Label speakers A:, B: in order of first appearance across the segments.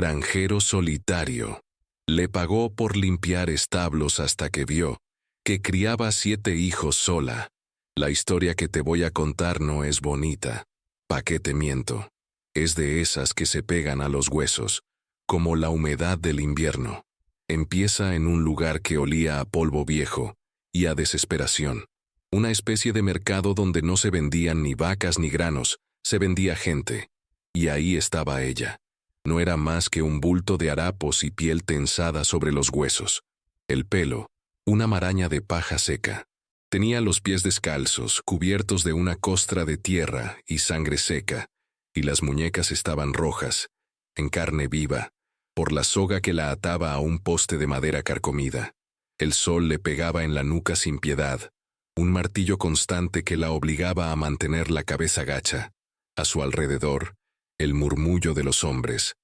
A: Granjero solitario. Le pagó por limpiar establos hasta que vio que criaba 7 hijos sola. La historia que te voy a contar no es bonita. ¿Pa' qué te miento? Es de esas que se pegan a los huesos, como la humedad del invierno. Empieza en un lugar que olía a polvo viejo y a desesperación. Una especie de mercado donde no se vendían ni vacas ni granos, se vendía gente. Y ahí estaba ella. No era más que un bulto de harapos y piel tensada sobre los huesos. El pelo, una maraña de paja seca. Tenía los pies descalzos, cubiertos de una costra de tierra y sangre seca, y las muñecas estaban rojas, en carne viva, por la soga que la ataba a un poste de madera carcomida. El sol le pegaba en la nuca sin piedad, un martillo constante que la obligaba a mantener la cabeza gacha. A su alrededor, el murmullo de los hombres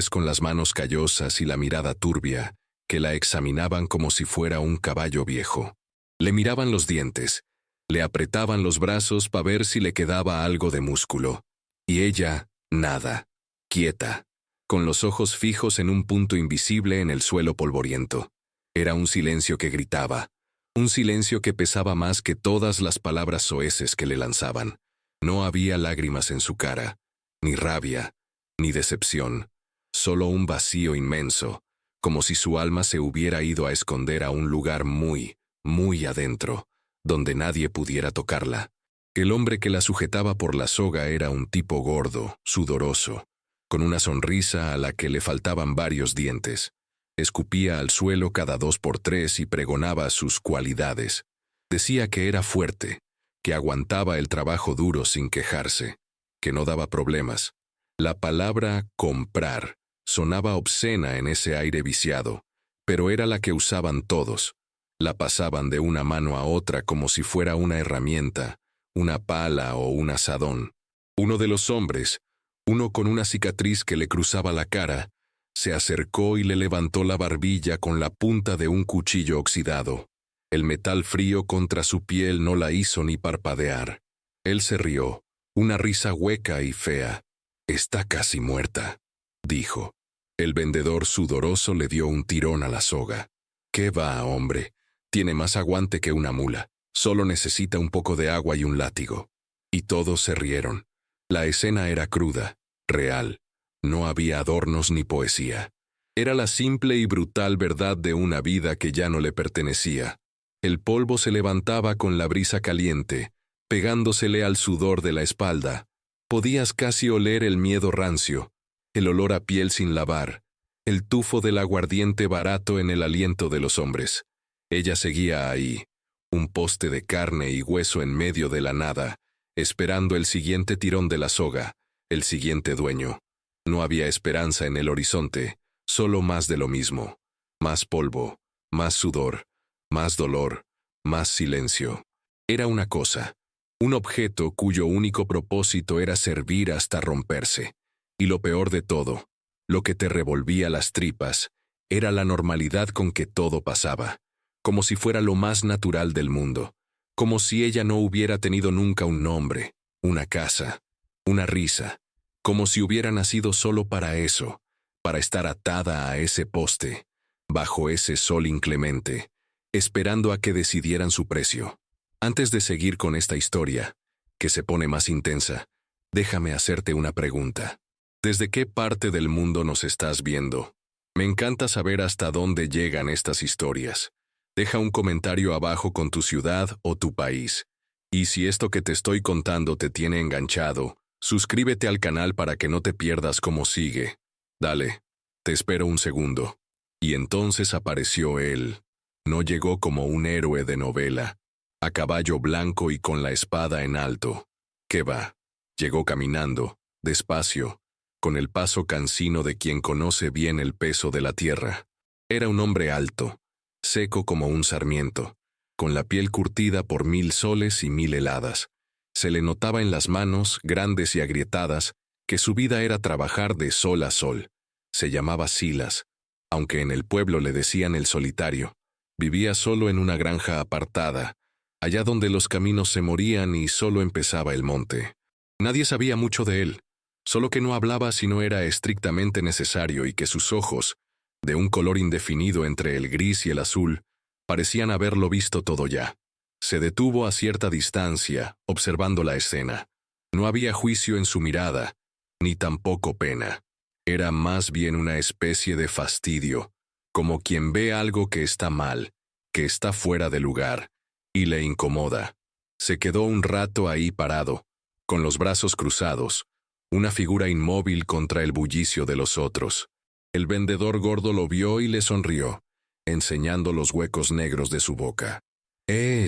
A: con las manos callosas y la mirada turbia, que la examinaban como si fuera un caballo viejo. Le miraban los dientes, le apretaban los brazos para ver si le quedaba algo de músculo. Y ella, nada, quieta, con los ojos fijos en un punto invisible en el suelo polvoriento. Era un silencio que gritaba, un silencio que pesaba más que todas las palabras soeces que le lanzaban. No había lágrimas en su cara, ni rabia, ni decepción, solo un vacío inmenso, como si su alma se hubiera ido a esconder a un lugar muy, muy adentro, donde nadie pudiera tocarla. El hombre que la sujetaba por la soga era un tipo gordo, sudoroso, con una sonrisa a la que le faltaban varios dientes. Escupía al suelo cada 2 por 3 y pregonaba sus cualidades. Decía que era fuerte, que aguantaba el trabajo duro sin quejarse, que no daba problemas. La palabra comprar sonaba obscena en ese aire viciado, pero era la que usaban todos. La pasaban de una mano a otra como si fuera una herramienta, una pala o un azadón. Uno de los hombres, uno con una cicatriz que le cruzaba la cara, se acercó y le levantó la barbilla con la punta de un cuchillo oxidado. El metal frío contra su piel no la hizo ni parpadear. Él se rió, una risa hueca y fea. «Está casi muerta», dijo. El vendedor sudoroso le dio un tirón a la soga. «¿Qué va, hombre? Tiene más aguante que una mula. Solo necesita un poco de agua y un látigo». Y todos se rieron. La escena era cruda, real. No había adornos ni poesía. Era la simple y brutal verdad de una vida que ya no le pertenecía. El polvo se levantaba con la brisa caliente, pegándosele al sudor de la espalda. Podías casi oler el miedo rancio, el olor a piel sin lavar, el tufo del aguardiente barato en el aliento de los hombres. Ella seguía ahí, un poste de carne y hueso en medio de la nada, esperando el siguiente tirón de la soga, el siguiente dueño. No había esperanza en el horizonte, solo más de lo mismo. Más polvo, más sudor, más dolor, más silencio. Era una cosa, un objeto cuyo único propósito era servir hasta romperse. Y lo peor de todo, lo que te revolvía las tripas, era la normalidad con que todo pasaba, como si fuera lo más natural del mundo, como si ella no hubiera tenido nunca un nombre, una casa, una risa, como si hubiera nacido solo para eso, para estar atada a ese poste, bajo ese sol inclemente, esperando a que decidieran su precio. Antes de seguir con esta historia, que se pone más intensa, déjame hacerte una pregunta. ¿Desde qué parte del mundo nos estás viendo? Me encanta saber hasta dónde llegan estas historias. Deja un comentario abajo con tu ciudad o tu país. Y si esto que te estoy contando te tiene enganchado, suscríbete al canal para que no te pierdas cómo sigue. Dale, te espero un segundo. Y entonces apareció él. No llegó como un héroe de novela, a caballo blanco y con la espada en alto. ¿Qué va? Llegó caminando, despacio, con el paso cansino de quien conoce bien el peso de la tierra. Era un hombre alto, seco como un sarmiento, con la piel curtida por 1000 soles y 1000 heladas. Se le notaba en las manos, grandes y agrietadas, que su vida era trabajar de sol a sol. Se llamaba Silas, aunque en el pueblo le decían el solitario. Vivía solo en una granja apartada, allá donde los caminos se morían y solo empezaba el monte. Nadie sabía mucho de él. solo que no hablaba si no era estrictamente necesario y que sus ojos, de un color indefinido entre el gris y el azul, parecían haberlo visto todo ya. Se detuvo a cierta distancia, observando la escena. No había juicio en su mirada, ni tampoco pena. Era más bien una especie de fastidio, como quien ve algo que está mal, que está fuera de lugar, y le incomoda. Se quedó un rato ahí parado, con los brazos cruzados, una figura inmóvil contra el bullicio de los otros. El vendedor gordo lo vio y le sonrió, enseñando los huecos negros de su boca.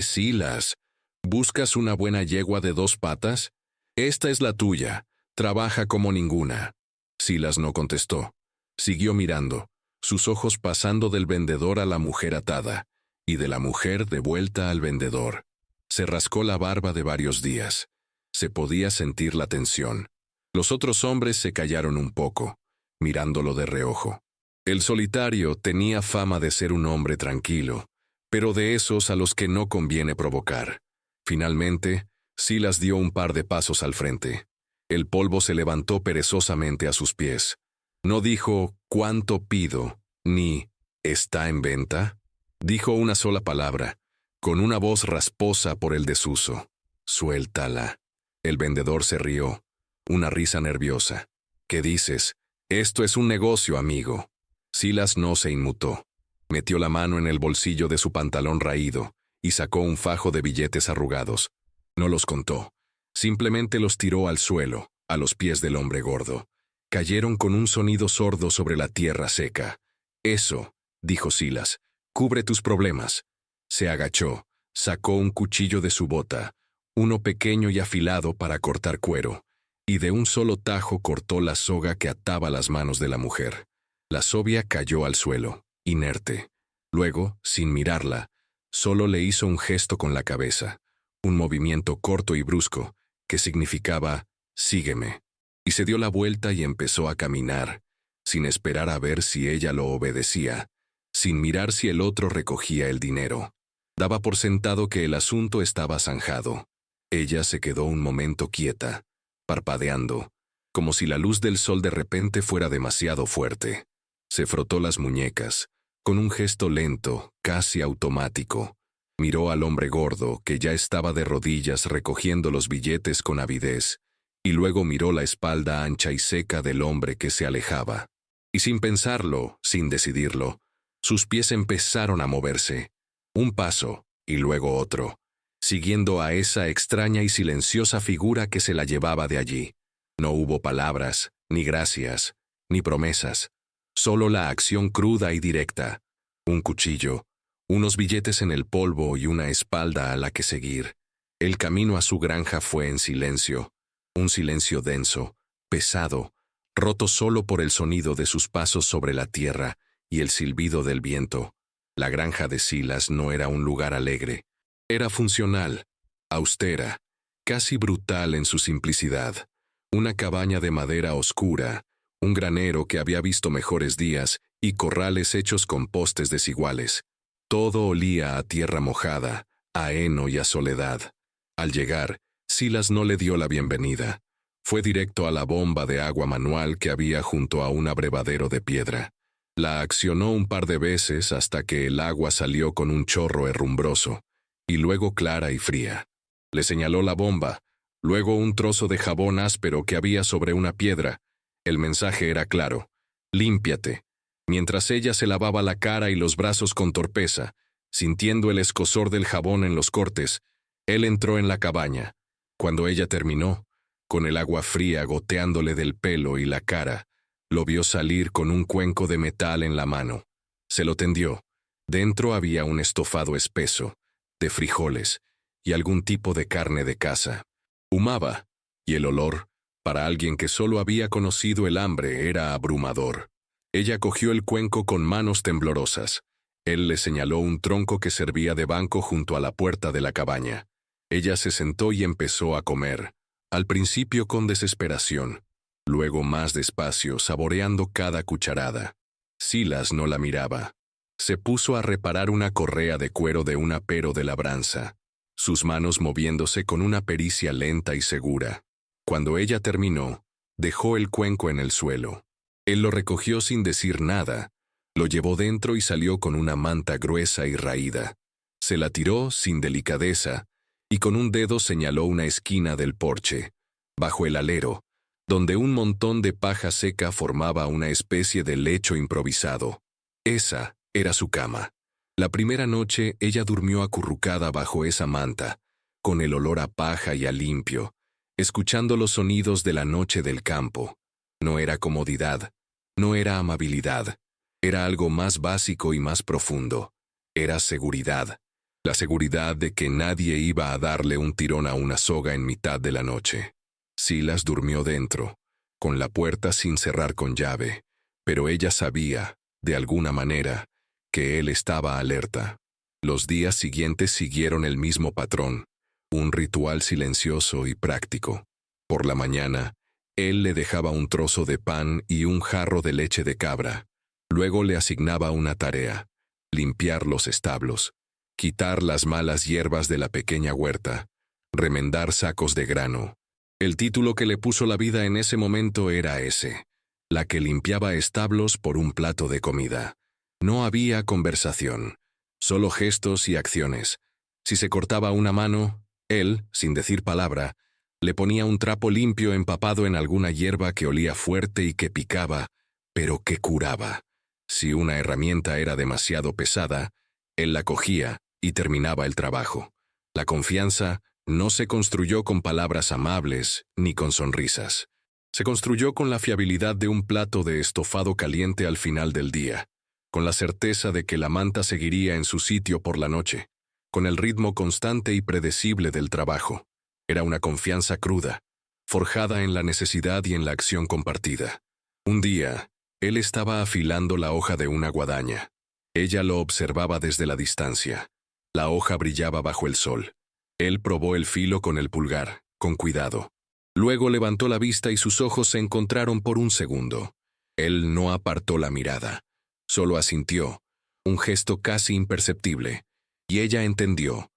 A: Silas, ¿buscas una buena yegua de 2 patas? Esta es la tuya, trabaja como ninguna. Silas no contestó. Siguió mirando, sus ojos pasando del vendedor a la mujer atada, y de la mujer de vuelta al vendedor. Se rascó la barba de varios días. Se podía sentir la tensión. Los otros hombres se callaron un poco, mirándolo de reojo. El solitario tenía fama de ser un hombre tranquilo, pero de esos a los que no conviene provocar. Finalmente, Silas dio un par de pasos al frente. El polvo se levantó perezosamente a sus pies. No dijo «¿Cuánto pido?» ni «¿Está en venta?». Dijo una sola palabra, con una voz rasposa por el desuso. «Suéltala». El vendedor se rió, una risa nerviosa. «¿Qué dices? Esto es un negocio, amigo». Silas no se inmutó. Metió la mano en el bolsillo de su pantalón raído y sacó un fajo de billetes arrugados. No los contó. Simplemente los tiró al suelo, a los pies del hombre gordo. Cayeron con un sonido sordo sobre la tierra seca. «Eso», dijo Silas, «cubre tus problemas». Se agachó, sacó un cuchillo de su bota, uno pequeño y afilado para cortar cuero, y de un solo tajo cortó la soga que ataba las manos de la mujer. La sobia cayó al suelo, inerte. Luego, sin mirarla, solo le hizo un gesto con la cabeza, un movimiento corto y brusco, que significaba «sígueme», y se dio la vuelta y empezó a caminar, sin esperar a ver si ella lo obedecía, sin mirar si el otro recogía el dinero. Daba por sentado que el asunto estaba zanjado. Ella se quedó un momento quieta, parpadeando, como si la luz del sol de repente fuera demasiado fuerte. Se frotó las muñecas, con un gesto lento, casi automático. Miró al hombre gordo, que ya estaba de rodillas recogiendo los billetes con avidez, y luego miró la espalda ancha y seca del hombre que se alejaba. Y sin pensarlo, sin decidirlo, sus pies empezaron a moverse. Un paso, y luego otro, siguiendo a esa extraña y silenciosa figura que se la llevaba de allí. No hubo palabras, ni gracias, ni promesas. Solo la acción cruda y directa. Un cuchillo, unos billetes en el polvo y una espalda a la que seguir. El camino a su granja fue en silencio. Un silencio denso, pesado, roto solo por el sonido de sus pasos sobre la tierra y el silbido del viento. La granja de Silas no era un lugar alegre. Era funcional, austera, casi brutal en su simplicidad. Una cabaña de madera oscura, un granero que había visto mejores días y corrales hechos con postes desiguales. Todo olía a tierra mojada, a heno y a soledad. Al llegar, Silas no le dio la bienvenida. Fue directo a la bomba de agua manual que había junto a un abrevadero de piedra. La accionó un par de veces hasta que el agua salió con un chorro herrumbroso, y luego clara y fría. Le señaló la bomba, luego un trozo de jabón áspero que había sobre una piedra. El mensaje era claro: «Límpiate». Mientras ella se lavaba la cara y los brazos con torpeza, sintiendo el escozor del jabón en los cortes, él entró en la cabaña. Cuando ella terminó, con el agua fría goteándole del pelo y la cara, lo vio salir con un cuenco de metal en la mano. Se lo tendió. Dentro había un estofado espeso, de frijoles, y algún tipo de carne de caza. Humaba, y el olor, para alguien que solo había conocido el hambre, era abrumador. Ella cogió el cuenco con manos temblorosas. Él le señaló un tronco que servía de banco junto a la puerta de la cabaña. Ella se sentó y empezó a comer, al principio con desesperación, luego más despacio, saboreando cada cucharada. Silas no la miraba. Se puso a reparar una correa de cuero de un apero de labranza, sus manos moviéndose con una pericia lenta y segura. Cuando ella terminó, dejó el cuenco en el suelo. Él lo recogió sin decir nada, lo llevó dentro y salió con una manta gruesa y raída. Se la tiró sin delicadeza y con un dedo señaló una esquina del porche, bajo el alero, donde un montón de paja seca formaba una especie de lecho improvisado. Esa era su cama. La primera noche ella durmió acurrucada bajo esa manta, con el olor a paja y a limpio, escuchando los sonidos de la noche del campo. No era comodidad, no era amabilidad, era algo más básico y más profundo. Era seguridad. La seguridad de que nadie iba a darle un tirón a una soga en mitad de la noche. Silas durmió dentro, con la puerta sin cerrar con llave, pero ella sabía, de alguna manera, que él estaba alerta. Los días siguientes siguieron el mismo patrón, un ritual silencioso y práctico. Por la mañana, él le dejaba un trozo de pan y un jarro de leche de cabra. Luego le asignaba una tarea: limpiar los establos, quitar las malas hierbas de la pequeña huerta, remendar sacos de grano. El título que le puso la vida en ese momento era ese: la que limpiaba establos por un plato de comida. No había conversación, solo gestos y acciones. Si se cortaba una mano, él, sin decir palabra, le ponía un trapo limpio empapado en alguna hierba que olía fuerte y que picaba, pero que curaba. Si una herramienta era demasiado pesada, él la cogía y terminaba el trabajo. La confianza no se construyó con palabras amables ni con sonrisas. Se construyó con la fiabilidad de un plato de estofado caliente al final del día, con la certeza de que la manta seguiría en su sitio por la noche, con el ritmo constante y predecible del trabajo. Era una confianza cruda, forjada en la necesidad y en la acción compartida. Un día, él estaba afilando la hoja de una guadaña. Ella lo observaba desde la distancia. La hoja brillaba bajo el sol. Él probó el filo con el pulgar, con cuidado. Luego levantó la vista y sus ojos se encontraron por un segundo. Él no apartó la mirada. Solo asintió, un gesto casi imperceptible, y ella entendió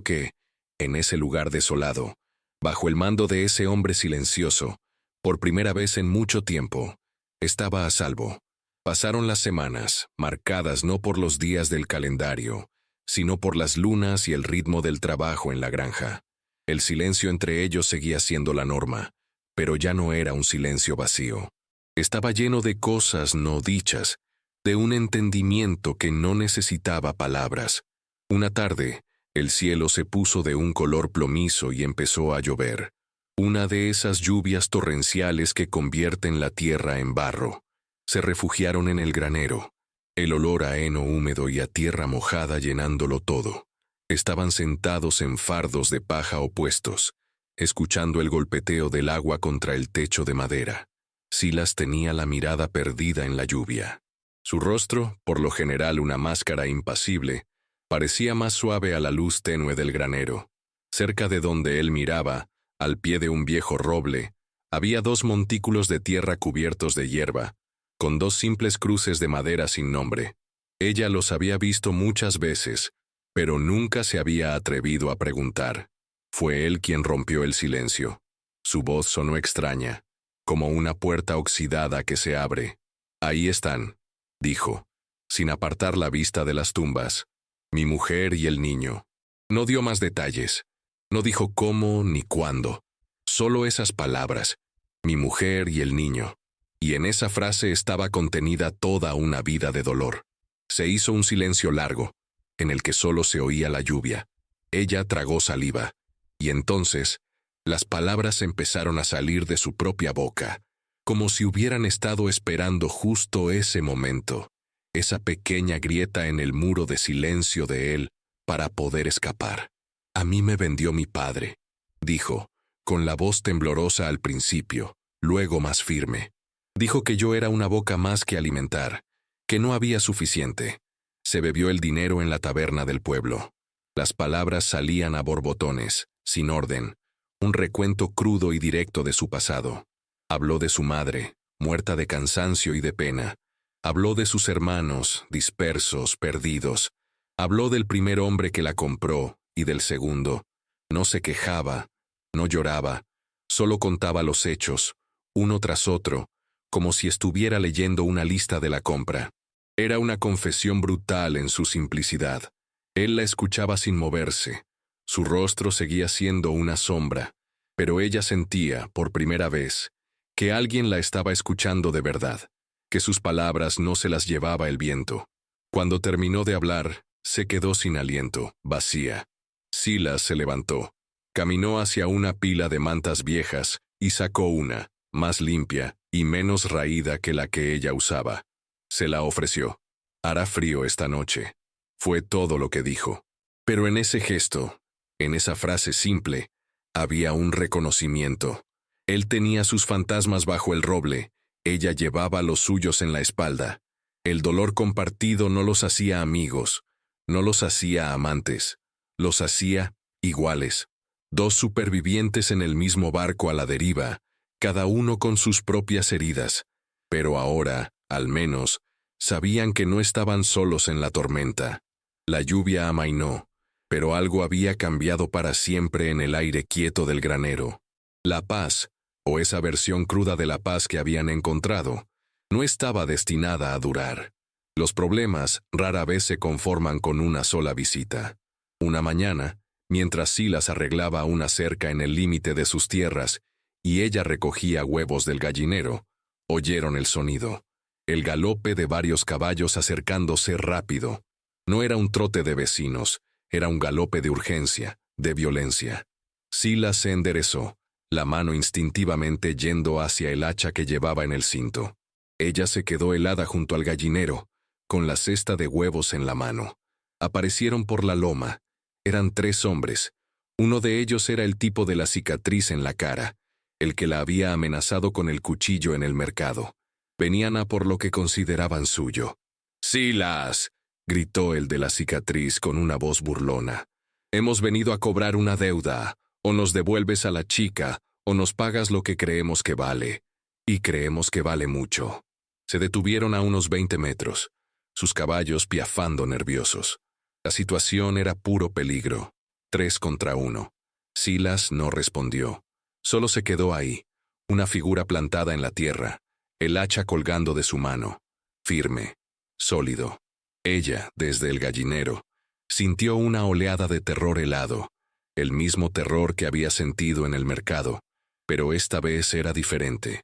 A: que, en ese lugar desolado, bajo el mando de ese hombre silencioso, por primera vez en mucho tiempo, estaba a salvo. Pasaron las semanas, marcadas no por los días del calendario, sino por las lunas y el ritmo del trabajo en la granja. El silencio entre ellos seguía siendo la norma, pero ya no era un silencio vacío. Estaba lleno de cosas no dichas, de un entendimiento que no necesitaba palabras. Una tarde, el cielo se puso de un color plomizo y empezó a llover. Una de esas lluvias torrenciales que convierten la tierra en barro. Se refugiaron en el granero. El olor a heno húmedo y a tierra mojada llenándolo todo. Estaban sentados en fardos de paja opuestos, escuchando el golpeteo del agua contra el techo de madera. Silas tenía la mirada perdida en la lluvia. Su rostro, por lo general una máscara impasible, parecía más suave a la luz tenue del granero. Cerca de donde él miraba, al pie de un viejo roble, había 2 montículos de tierra cubiertos de hierba, con 2 simples cruces de madera sin nombre. Ella los había visto muchas veces, pero nunca se había atrevido a preguntar. Fue él quien rompió el silencio. Su voz sonó extraña, como una puerta oxidada que se abre. «Ahí están», dijo, sin apartar la vista de las tumbas, «mi mujer y el niño». No dio más detalles. No dijo cómo ni cuándo. Solo esas palabras, «mi mujer y el niño». Y en esa frase estaba contenida toda una vida de dolor. Se hizo un silencio largo, en el que solo se oía la lluvia. Ella tragó saliva, y entonces las palabras empezaron a salir de su propia boca, como si hubieran estado esperando justo ese momento, esa pequeña grieta en el muro de silencio de él para poder escapar. «A mí me vendió mi padre», dijo, con la voz temblorosa al principio, luego más firme. Dijo que yo era una boca más que alimentar, que no había suficiente. Se bebió el dinero en la taberna del pueblo. Las palabras salían a borbotones, sin orden, un recuento crudo y directo de su pasado. Habló de su madre, muerta de cansancio y de pena. Habló de sus hermanos, dispersos, perdidos. Habló del primer hombre que la compró y del segundo. No se quejaba, no lloraba, solo contaba los hechos, uno tras otro, como si estuviera leyendo una lista de la compra. Era una confesión brutal en su simplicidad. Él la escuchaba sin moverse. Su rostro seguía siendo una sombra, pero ella sentía, por primera vez, que alguien la estaba escuchando de verdad, que sus palabras no se las llevaba el viento. Cuando terminó de hablar, se quedó sin aliento, vacía. Silas se levantó, caminó hacia una pila de mantas viejas y sacó una, más limpia y menos raída que la que ella usaba. Se la ofreció. «Hará frío esta noche», fue todo lo que dijo. Pero en ese gesto, en esa frase simple, había un reconocimiento. Él tenía sus fantasmas bajo el roble, ella llevaba los suyos en la espalda. El dolor compartido no los hacía amigos, no los hacía amantes, los hacía iguales. Dos supervivientes en el mismo barco a la deriva, cada uno con sus propias heridas. Pero ahora, al menos, sabían que no estaban solos en la tormenta. La lluvia amainó, pero algo había cambiado para siempre en el aire quieto del granero. La paz, o esa versión cruda de la paz que habían encontrado, no estaba destinada a durar. Los problemas rara vez se conforman con una sola visita. Una mañana, mientras Silas arreglaba una cerca en el límite de sus tierras y ella recogía huevos del gallinero, oyeron el sonido. El galope de varios caballos acercándose rápido. No era un trote de vecinos, era un galope de urgencia, de violencia. Silas se enderezó, la mano instintivamente yendo hacia el hacha que llevaba en el cinto. Ella se quedó helada junto al gallinero, con la cesta de huevos en la mano. Aparecieron por la loma. Eran 3 hombres. Uno de ellos era el tipo de la cicatriz en la cara, el que la había amenazado con el cuchillo en el mercado. Venían a por lo que consideraban suyo. «¡Silas!», gritó el de la cicatriz con una voz burlona. «Hemos venido a cobrar una deuda. O nos devuelves a la chica, o nos pagas lo que creemos que vale. Y creemos que vale mucho». Se detuvieron a unos 20 metros, sus caballos piafando nerviosos. La situación era puro peligro. 3 contra 1. Silas no respondió. Solo se quedó ahí, una figura plantada en la tierra, el hacha colgando de su mano, firme, sólido. Ella, desde el gallinero, sintió una oleada de terror helado, el mismo terror que había sentido en el mercado, pero esta vez era diferente.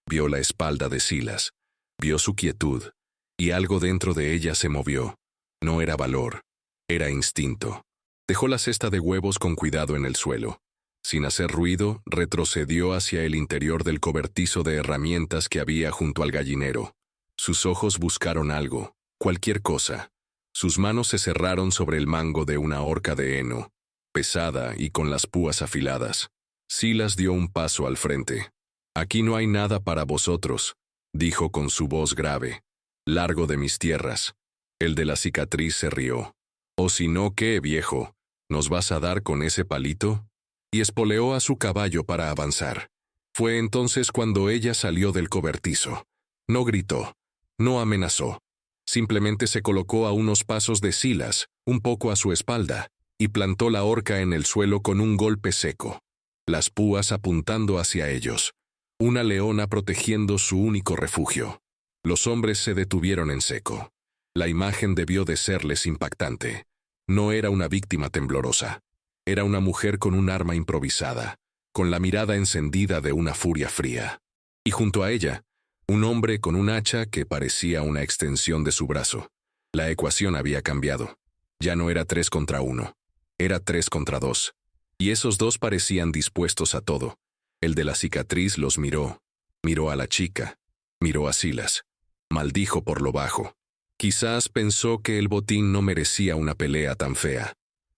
A: Vio la espalda de Silas, vio su quietud, y algo dentro de ella se movió. No era valor, era instinto. Dejó la cesta de huevos con cuidado en el suelo. Sin hacer ruido, retrocedió hacia el interior del cobertizo de herramientas que había junto al gallinero. Sus ojos buscaron algo, cualquier cosa. Sus manos se cerraron sobre el mango de una horca de heno, pesada y con las púas afiladas. Silas dio un paso al frente. «Aquí no hay nada para vosotros», dijo con su voz grave. «Largo de mis tierras». El de la cicatriz se rió. «¿O si no qué, viejo? ¿Nos vas a dar con ese palito?». Y espoleó a su caballo para avanzar. Fue entonces cuando ella salió del cobertizo. No gritó, no amenazó. Simplemente se colocó a unos pasos de Silas, un poco a su espalda, y plantó la horca en el suelo con un golpe seco. Las púas apuntando hacia ellos. Una leona protegiendo su único refugio. Los hombres se detuvieron en seco. La imagen debió de serles impactante. No era una víctima temblorosa. Era una mujer con un arma improvisada, con la mirada encendida de una furia fría. Y junto a ella, un hombre con un hacha que parecía una extensión de su brazo. La ecuación había cambiado. Ya no era 3 contra 1. Era 3 contra 2. Y esos dos parecían dispuestos a todo. El de la cicatriz los miró. Miró a la chica. Miró a Silas. Maldijo por lo bajo. Quizás pensó que el botín no merecía una pelea tan fea.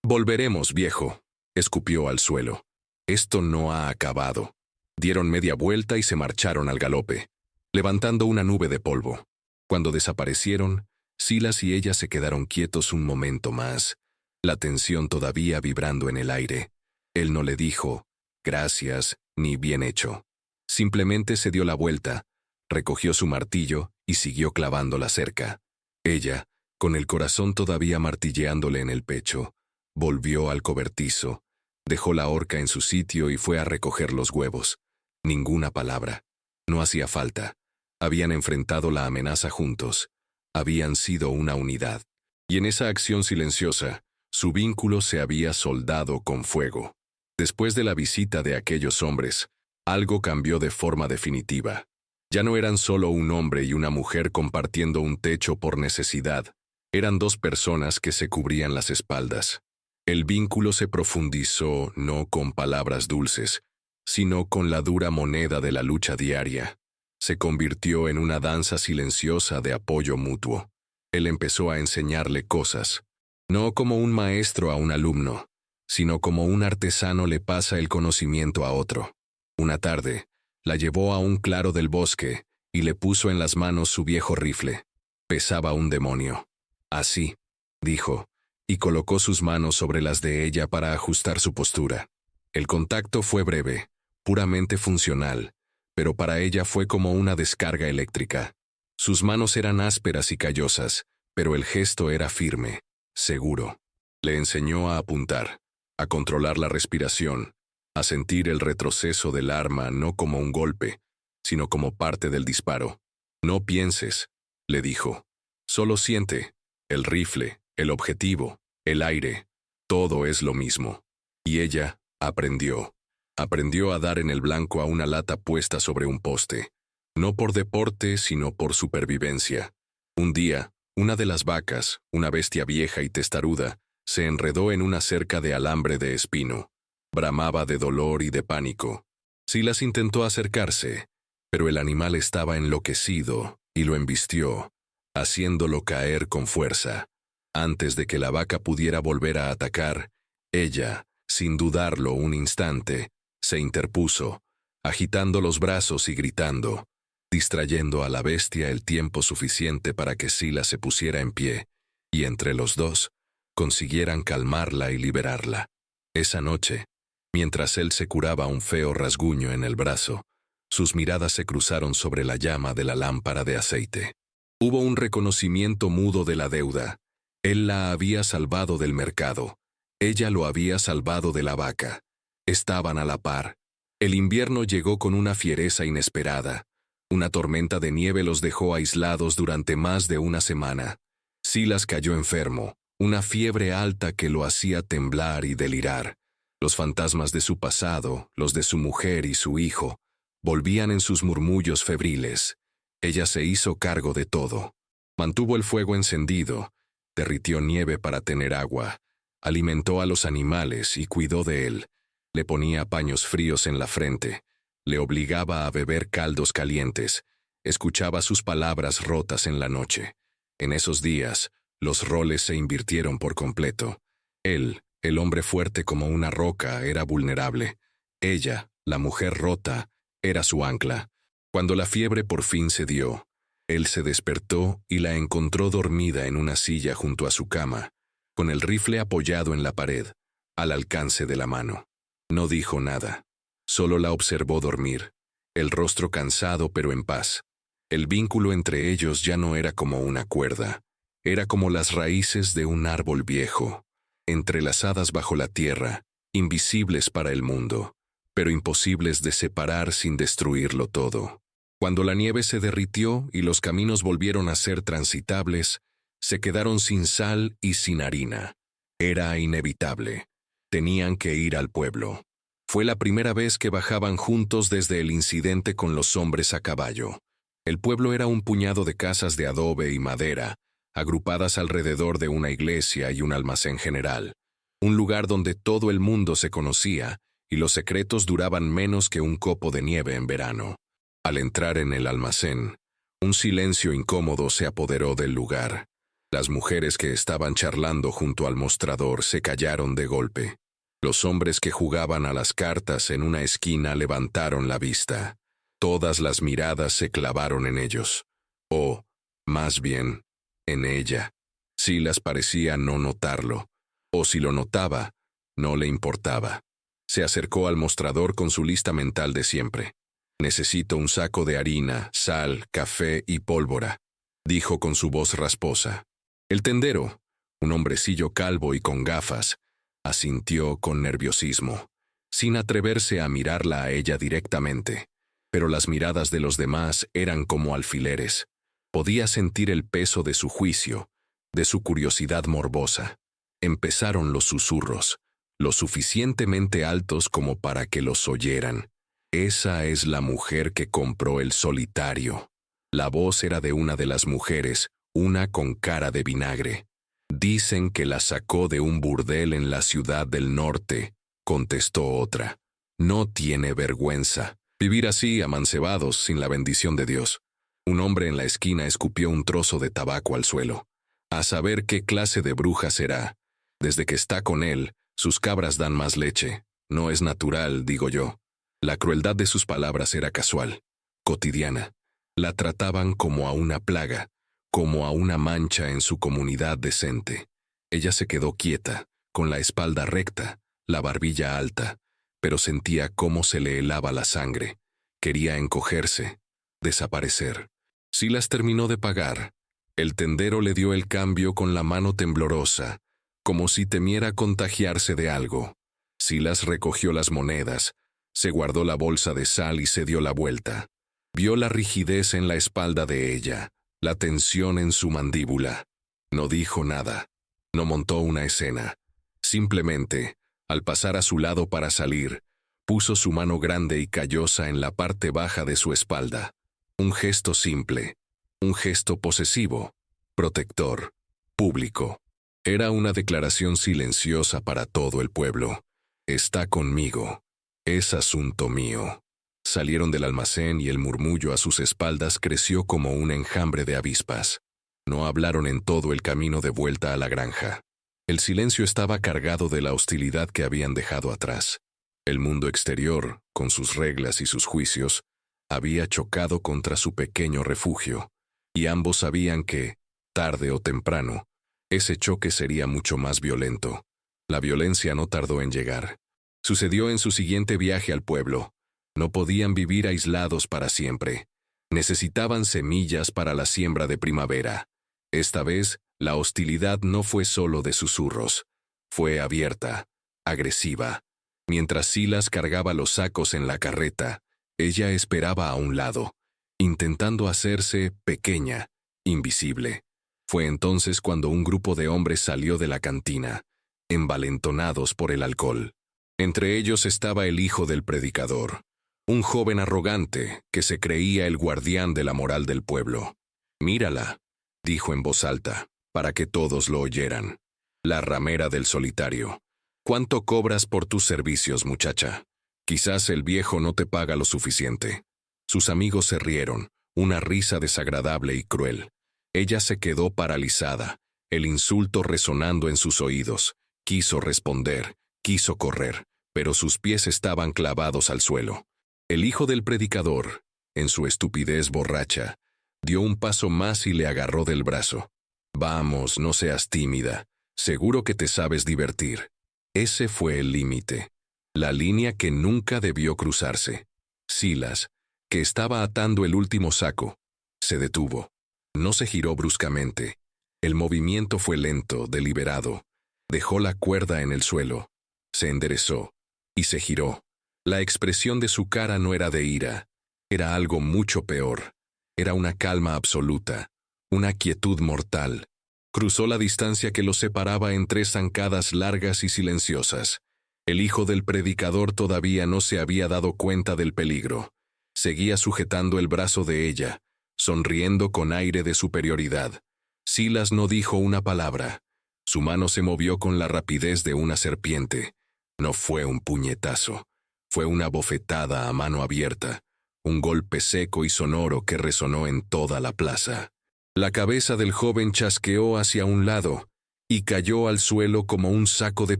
A: «Volveremos, viejo», escupió al suelo. «Esto no ha acabado». Dieron media vuelta y se marcharon al galope, levantando una nube de polvo. Cuando desaparecieron, Silas y ella se quedaron quietos un momento más, la tensión todavía vibrando en el aire. Él no le dijo, «gracias», ni «bien hecho». Simplemente se dio la vuelta, recogió su martillo y siguió clavando la cerca. Ella, con el corazón todavía martilleándole en el pecho, volvió al cobertizo, dejó la horca en su sitio y fue a recoger los huevos. Ninguna palabra. No hacía falta. Habían enfrentado la amenaza juntos. Habían sido una unidad. Y en esa acción silenciosa, su vínculo se había soldado con fuego. Después de la visita de aquellos hombres, algo cambió de forma definitiva. Ya no eran solo un hombre y una mujer compartiendo un techo por necesidad. Eran dos personas que se cubrían las espaldas. El vínculo se profundizó no con palabras dulces, sino con la dura moneda de la lucha diaria. Se convirtió en una danza silenciosa de apoyo mutuo. Él empezó a enseñarle cosas, no como un maestro a un alumno, sino como un artesano le pasa el conocimiento a otro. Una tarde, la llevó a un claro del bosque y le puso en las manos su viejo rifle. Pesaba un demonio. Así, dijo, y colocó sus manos sobre las de ella para ajustar su postura. El contacto fue breve, puramente funcional, pero para ella fue como una descarga eléctrica. Sus manos eran ásperas y callosas, pero el gesto era firme, seguro. Le enseñó a apuntar, a controlar la respiración, a sentir el retroceso del arma no como un golpe, sino como parte del disparo. No pienses, le dijo. Solo siente. El rifle, el objetivo, el aire, todo es lo mismo. Y ella aprendió. Aprendió a dar en el blanco a una lata puesta sobre un poste. No por deporte, sino por supervivencia. Un día, una de las vacas, una bestia vieja y testaruda, se enredó en una cerca de alambre de espino. Bramaba de dolor y de pánico. Silas intentó acercarse, pero el animal estaba enloquecido y lo embistió, haciéndolo caer con fuerza. Antes de que la vaca pudiera volver a atacar, ella, sin dudarlo un instante, se interpuso, agitando los brazos y gritando, distrayendo a la bestia el tiempo suficiente para que Silas se pusiera en pie, y entre los dos, consiguieran calmarla y liberarla. Esa noche, mientras él se curaba un feo rasguño en el brazo, sus miradas se cruzaron sobre la llama de la lámpara de aceite. Hubo un reconocimiento mudo de la deuda. Él la había salvado del mercado. Ella lo había salvado de la vaca. Estaban a la par. El invierno llegó con una fiereza inesperada. Una tormenta de nieve los dejó aislados durante más de una semana. Silas cayó enfermo, una fiebre alta que lo hacía temblar y delirar. Los fantasmas de su pasado, los de su mujer y su hijo, volvían en sus murmullos febriles. Ella se hizo cargo de todo. Mantuvo el fuego encendido, derritió nieve para tener agua, alimentó a los animales y cuidó de él. Le ponía paños fríos en la frente, le obligaba a beber caldos calientes, escuchaba sus palabras rotas en la noche. En esos días, los roles se invirtieron por completo. Él, el hombre fuerte como una roca, era vulnerable. Ella, la mujer rota, era su ancla. Cuando la fiebre por fin cedió, él se despertó y la encontró dormida en una silla junto a su cama, con el rifle apoyado en la pared, al alcance de la mano. No dijo nada. Solo la observó dormir, el rostro cansado pero en paz. El vínculo entre ellos ya no era como una cuerda, era como las raíces de un árbol viejo, entrelazadas bajo la tierra, invisibles para el mundo, pero imposibles de separar sin destruirlo todo. Cuando la nieve se derritió y los caminos volvieron a ser transitables, se quedaron sin sal y sin harina. Era inevitable. Tenían que ir al pueblo. Fue la primera vez que bajaban juntos desde el incidente con los hombres a caballo. El pueblo era un puñado de casas de adobe y madera, agrupadas alrededor de una iglesia y un almacén general. Un lugar donde todo el mundo se conocía y los secretos duraban menos que un copo de nieve en verano. Al entrar en el almacén, un silencio incómodo se apoderó del lugar. Las mujeres que estaban charlando junto al mostrador se callaron de golpe. Los hombres que jugaban a las cartas en una esquina levantaron la vista. Todas las miradas se clavaron en ellos. O, más bien, en ella. Silas parecía no notarlo. O si lo notaba, no le importaba. Se acercó al mostrador con su lista mental de siempre. «Necesito un saco de harina, sal, café y pólvora», dijo con su voz rasposa. El tendero, un hombrecillo calvo y con gafas, asintió con nerviosismo, sin atreverse a mirarla a ella directamente. pero las miradas de los demás eran como alfileres. Podía sentir el peso de su juicio, de su curiosidad morbosa. Empezaron los susurros, lo suficientemente altos como para que los oyeran. Esa es la mujer que compró el solitario. La voz era de una de las mujeres, una con cara de vinagre. Dicen que la sacó de un burdel en la ciudad del norte, contestó otra. No tiene vergüenza. Vivir así, amancebados, sin la bendición de Dios. Un hombre en la esquina escupió un trozo de tabaco al suelo. A saber qué clase de bruja será. Desde que está con él, sus cabras dan más leche. No es natural, digo yo. La crueldad de sus palabras era casual, cotidiana. La trataban como a una plaga, como a una mancha en su comunidad decente. Ella se quedó quieta, con la espalda recta, la barbilla alta, pero sentía cómo se le helaba la sangre. Quería encogerse, desaparecer. Silas terminó de pagar. El tendero le dio el cambio con la mano temblorosa, como si temiera contagiarse de algo. Silas recogió las monedas, se guardó la bolsa de sal y se dio la vuelta. Vio la rigidez en la espalda de ella, la tensión en su mandíbula. No dijo nada. No montó una escena. Simplemente, al pasar a su lado para salir, puso su mano grande y callosa en la parte baja de su espalda. Un gesto simple, un gesto posesivo, protector, público. Era una declaración silenciosa para todo el pueblo. Está conmigo. Es asunto mío. Salieron del almacén y el murmullo a sus espaldas creció como un enjambre de avispas. No hablaron en todo el camino de vuelta a la granja. El silencio estaba cargado de la hostilidad que habían dejado atrás. El mundo exterior, con sus reglas y sus juicios, había chocado contra su pequeño refugio, y ambos sabían que, tarde o temprano, ese choque sería mucho más violento. La violencia no tardó en llegar. Sucedió en su siguiente viaje al pueblo. No podían vivir aislados para siempre. Necesitaban semillas para la siembra de primavera. Esta vez, la hostilidad no fue solo de susurros. Fue abierta, agresiva. Mientras Silas cargaba los sacos en la carreta, ella esperaba a un lado, intentando hacerse pequeña, invisible. Fue entonces cuando un grupo de hombres salió de la cantina, envalentonados por el alcohol. Entre ellos estaba el hijo del predicador, un joven arrogante que se creía el guardián de la moral del pueblo. «Mírala», dijo en voz alta, para que todos lo oyeran. «La ramera del solitario. ¿Cuánto cobras por tus servicios, muchacha? Quizás el viejo no te paga lo suficiente». Sus amigos se rieron, una risa desagradable y cruel. Ella se quedó paralizada, el insulto resonando en sus oídos. Quiso responder, quiso correr, pero sus pies estaban clavados al suelo. El hijo del predicador, en su estupidez borracha, dio un paso más y le agarró del brazo. «Vamos, no seas tímida. Seguro que te sabes divertir». Ese fue el límite, la línea que nunca debió cruzarse. Silas, que estaba atando el último saco, se detuvo. No se giró bruscamente. El movimiento fue lento, deliberado. Dejó la cuerda en el suelo, se enderezó y se giró. La expresión de su cara no era de ira, era algo mucho peor. Era una calma absoluta, una quietud mortal. Cruzó la distancia que los separaba en 3 zancadas largas y silenciosas. El hijo del predicador todavía no se había dado cuenta del peligro. Seguía sujetando el brazo de ella, sonriendo con aire de superioridad. Silas no dijo una palabra. Su mano se movió con la rapidez de una serpiente. No fue un puñetazo, fue una bofetada a mano abierta, un golpe seco y sonoro que resonó en toda la plaza. La cabeza del joven chasqueó hacia un lado y cayó al suelo como un saco de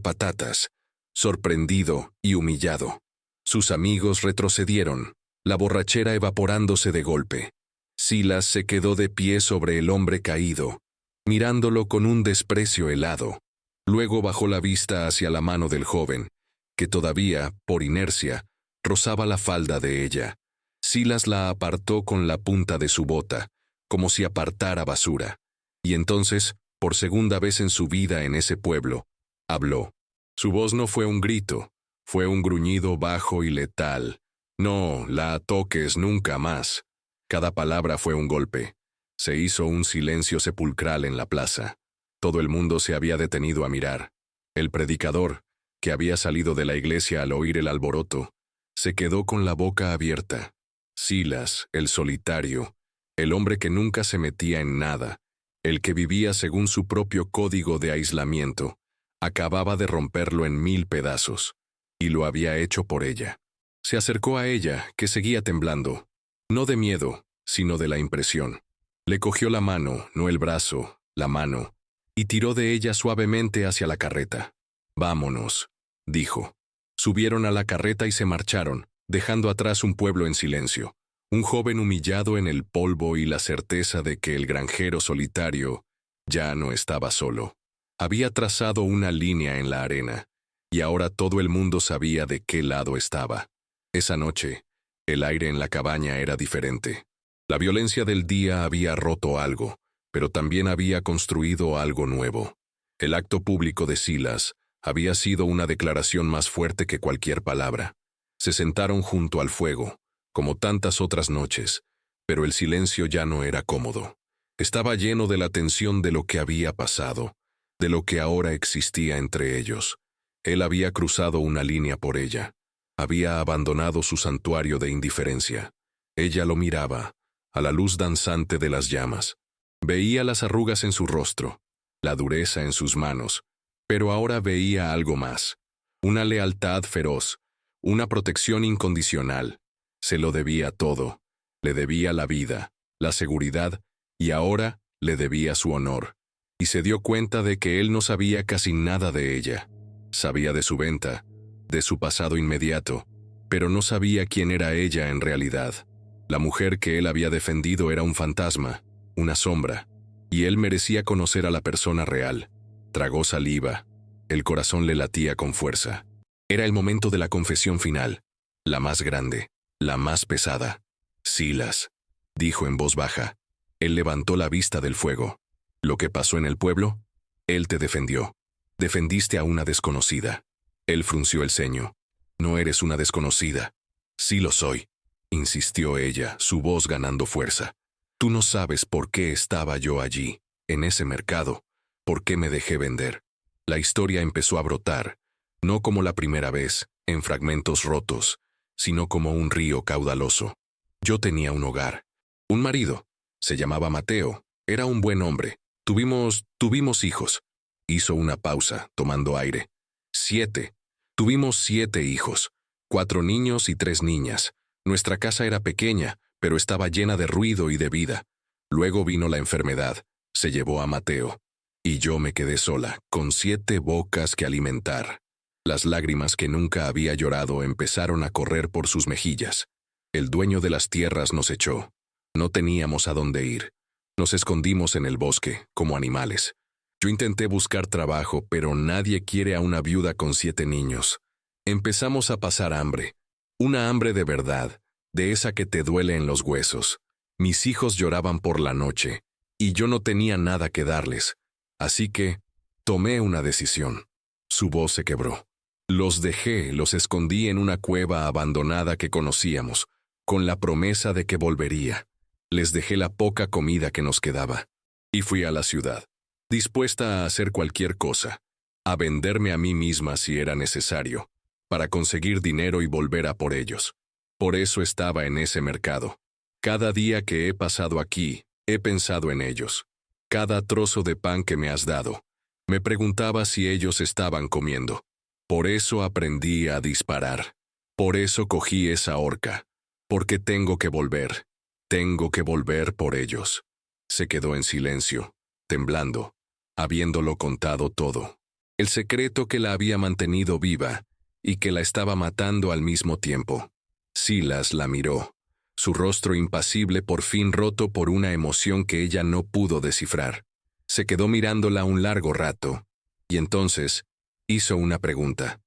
A: patatas, sorprendido y humillado. Sus amigos retrocedieron, la borrachera evaporándose de golpe. Silas se quedó de pie sobre el hombre caído, mirándolo con un desprecio helado. Luego bajó la vista hacia la mano del joven, que todavía, por inercia, rozaba la falda de ella. Silas la apartó con la punta de su bota, como si apartara basura. Y entonces, por segunda vez en su vida en ese pueblo, habló. Su voz no fue un grito, fue un gruñido bajo y letal, No la toques nunca más. Cada palabra fue un golpe. Se hizo un silencio sepulcral en la plaza. Todo el mundo se había detenido a mirar. El predicador, que había salido de la iglesia al oír el alboroto, se quedó con la boca abierta. Silas, el solitario, el hombre que nunca se metía en nada, el que vivía según su propio código de aislamiento, acababa de romperlo en 1000 pedazos, y lo había hecho por ella. Se acercó a ella, que seguía temblando, no de miedo, sino de la impresión. Le cogió la mano, no el brazo, la mano, y tiró de ella suavemente hacia la carreta. «Vámonos», dijo. Subieron a la carreta y se marcharon, dejando atrás un pueblo en silencio, un joven humillado en el polvo y la certeza de que el granjero solitario ya no estaba solo. Había trazado una línea en la arena, y ahora todo el mundo sabía de qué lado estaba. Esa noche, el aire en la cabaña era diferente. La violencia del día había roto algo, pero también había construido algo nuevo. El acto público de Silas había sido una declaración más fuerte que cualquier palabra. Se sentaron junto al fuego, como tantas otras noches, pero el silencio ya no era cómodo. Estaba lleno de la tensión de lo que había pasado, de lo que ahora existía entre ellos. Él había cruzado una línea por ella. Había abandonado su santuario de indiferencia. Ella lo miraba, a la luz danzante de las llamas. Veía las arrugas en su rostro, la dureza en sus manos, pero ahora veía algo más. Una lealtad feroz, una protección incondicional. Se lo debía todo. Le debía la vida, la seguridad, y ahora le debía su honor. Y se dio cuenta de que él no sabía casi nada de ella. Sabía de su venta, de su pasado inmediato, pero no sabía quién era ella en realidad. La mujer que él había defendido era un fantasma, una sombra, y él merecía conocer a la persona real. Tragó saliva. El corazón le latía con fuerza. Era el momento de la confesión final, la más grande, la más pesada. «Silas», dijo en voz baja. Él levantó la vista del fuego. «¿Lo que pasó en el pueblo? Él te defendió. Defendiste a una desconocida». Él frunció el ceño. «No eres una desconocida». «Sí lo soy», insistió ella, su voz ganando fuerza. «Tú no sabes por qué estaba yo allí, en ese mercado, por qué me dejé vender». La historia empezó a brotar, no como la primera vez, en fragmentos rotos, sino como un río caudaloso. Yo tenía un hogar, un marido. Se llamaba Mateo, era un buen hombre. Tuvimos hijos. Hizo una pausa, tomando aire. 7. Tuvimos 7 hijos, 4 niños y 3 niñas. Nuestra casa era pequeña, pero estaba llena de ruido y de vida. Luego vino la enfermedad, se llevó a Mateo. Y yo me quedé sola, con 7 bocas que alimentar. Las lágrimas que nunca había llorado empezaron a correr por sus mejillas. El dueño de las tierras nos echó. No teníamos a dónde ir. Nos escondimos en el bosque, como animales. Yo intenté buscar trabajo, pero nadie quiere a una viuda con 7 niños. Empezamos a pasar hambre. Una hambre de verdad, de esa que te duele en los huesos. Mis hijos lloraban por la noche, y yo no tenía nada que darles. Así que tomé una decisión. Su voz se quebró. Los dejé, los escondí en una cueva abandonada que conocíamos, con la promesa de que volvería. Les dejé la poca comida que nos quedaba. Y fui a la ciudad, dispuesta a hacer cualquier cosa, a venderme a mí misma si era necesario, para conseguir dinero y volver a por ellos. Por eso estaba en ese mercado. Cada día que he pasado aquí, he pensado en ellos. Cada trozo de pan que me has dado. Me preguntaba si ellos estaban comiendo. Por eso aprendí a disparar. Por eso cogí esa horca. Porque tengo que volver. Tengo que volver por ellos. Se quedó en silencio, temblando, habiéndolo contado todo. El secreto que la había mantenido viva y que la estaba matando al mismo tiempo. Silas la miró. Su rostro impasible por fin roto por una emoción que ella no pudo descifrar. Se quedó mirándola un largo rato, y entonces hizo una pregunta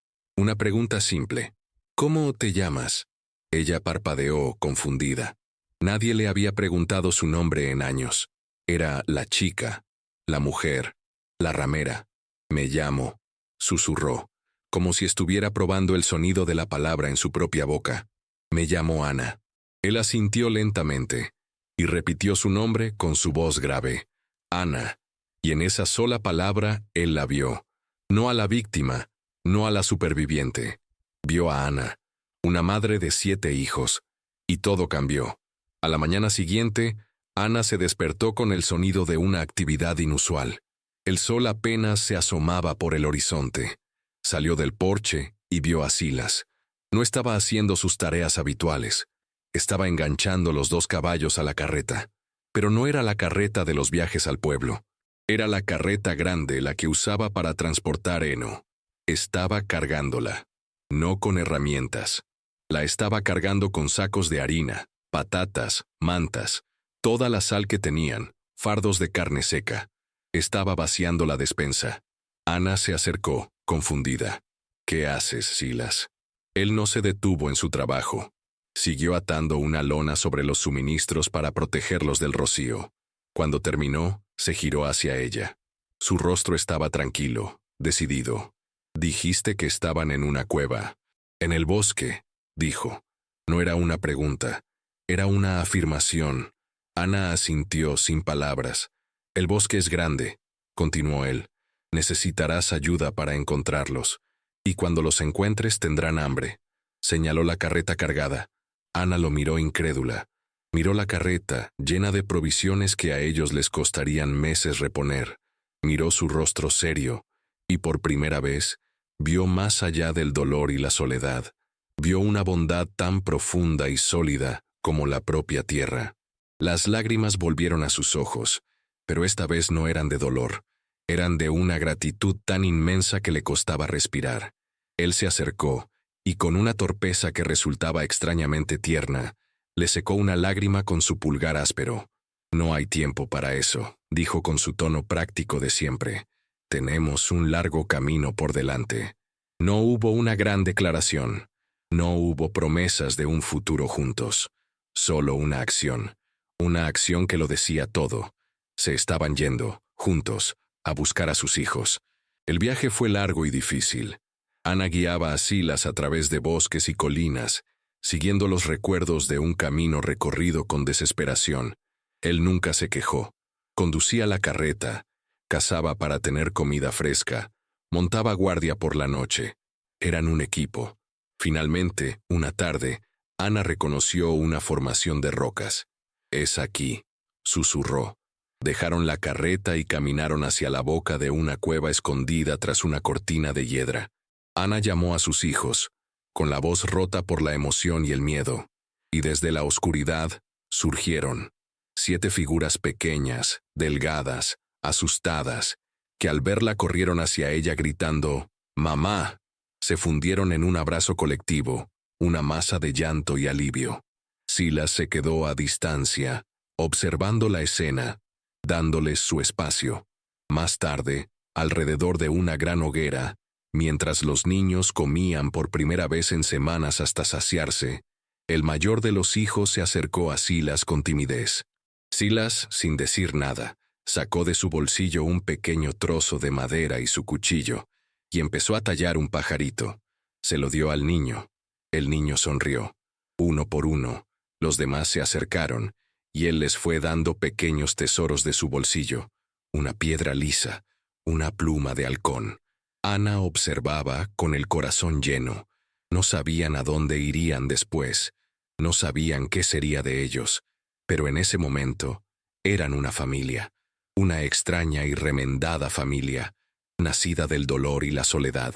A: simple. «¿Cómo te llamas?» Ella parpadeó, confundida. Nadie le había preguntado su nombre en años. Era la chica, la mujer, la ramera. «Me llamo», susurró, como si estuviera probando el sonido de la palabra en su propia boca. Me llamo Ana. Él asintió lentamente y repitió su nombre con su voz grave. Ana. Y en esa sola palabra él la vio. No a la víctima, no a la superviviente. Vio a Ana, una madre de 7 hijos. Y todo cambió. A la mañana siguiente, Ana se despertó con el sonido de una actividad inusual. El sol apenas se asomaba por el horizonte. Salió del porche y vio a Silas. No estaba haciendo sus tareas habituales. Estaba enganchando los 2 caballos a la carreta. Pero no era la carreta de los viajes al pueblo. Era la carreta grande la que usaba para transportar heno. Estaba cargándola. No con herramientas. La estaba cargando con sacos de harina, patatas, mantas, toda la sal que tenían, fardos de carne seca. Estaba vaciando la despensa. Ana se acercó, confundida. ¿Qué haces, Silas? Él no se detuvo en su trabajo. Siguió atando una lona sobre los suministros para protegerlos del rocío. Cuando terminó, se giró hacia ella. Su rostro estaba tranquilo, decidido. Dijiste que estaban en una cueva. En el bosque, dijo. No era una pregunta, era una afirmación. Ana asintió sin palabras. El bosque es grande, continuó él. Necesitarás ayuda para encontrarlos. Y cuando los encuentres tendrán hambre. Señaló la carreta cargada. Ana lo miró incrédula. Miró la carreta, llena de provisiones que a ellos les costarían meses reponer. Miró su rostro serio, y por primera vez, vio más allá del dolor y la soledad. Vio una bondad tan profunda y sólida como la propia tierra. Las lágrimas volvieron a sus ojos, pero esta vez no eran de dolor. Eran de una gratitud tan inmensa que le costaba respirar. Él se acercó, y con una torpeza que resultaba extrañamente tierna, le secó una lágrima con su pulgar áspero. No hay tiempo para eso, dijo con su tono práctico de siempre. Tenemos un largo camino por delante. No hubo una gran declaración. No hubo promesas de un futuro juntos. Solo una acción que lo decía todo. Se estaban yendo, juntos, a buscar a sus hijos. El viaje fue largo y difícil. Ana guiaba a Silas a través de bosques y colinas, siguiendo los recuerdos de un camino recorrido con desesperación. Él nunca se quejó. Conducía la carreta, cazaba para tener comida fresca, montaba guardia por la noche. Eran un equipo. Finalmente, una tarde, Ana reconoció una formación de rocas. «Es aquí», susurró. Dejaron la carreta y caminaron hacia la boca de una cueva escondida tras una cortina de hiedra. Ana llamó a sus hijos, con la voz rota por la emoción y el miedo, y desde la oscuridad surgieron 7 figuras pequeñas, delgadas, asustadas, que al verla corrieron hacia ella gritando «¡Mamá!». Se fundieron en un abrazo colectivo, una masa de llanto y alivio. Silas se quedó a distancia, observando la escena, dándoles su espacio. Más tarde, alrededor de una gran hoguera, mientras los niños comían por primera vez en semanas hasta saciarse, el mayor de los hijos se acercó a Silas con timidez. Silas, sin decir nada, sacó de su bolsillo un pequeño trozo de madera y su cuchillo, y empezó a tallar un pajarito. Se lo dio al niño. El niño sonrió. Uno por uno, los demás se acercaron, y él les fue dando pequeños tesoros de su bolsillo, una piedra lisa, una pluma de halcón. Ana observaba con el corazón lleno. No sabían a dónde irían después, no sabían qué sería de ellos, pero en ese momento eran una familia, una extraña y remendada familia, nacida del dolor y la soledad.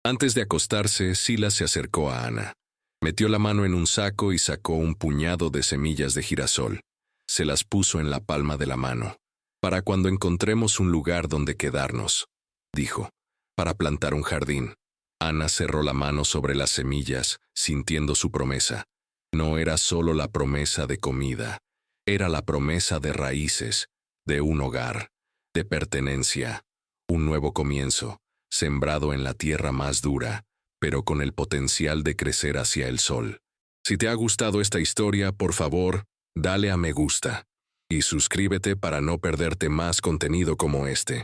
A: Antes de acostarse, Silas se acercó a Ana. Metió la mano en un saco y sacó un puñado de semillas de girasol. Se las puso en la palma de la mano. «Para cuando encontremos un lugar donde quedarnos», dijo, «para plantar un jardín». Ana cerró la mano sobre las semillas, sintiendo su promesa. No era solo la promesa de comida, era la promesa de raíces, de un hogar, de pertenencia. Un nuevo comienzo, sembrado en la tierra más dura, pero con el potencial de crecer hacia el sol. Si te ha gustado esta historia, por favor, dale a me gusta y suscríbete para no perderte más contenido como este.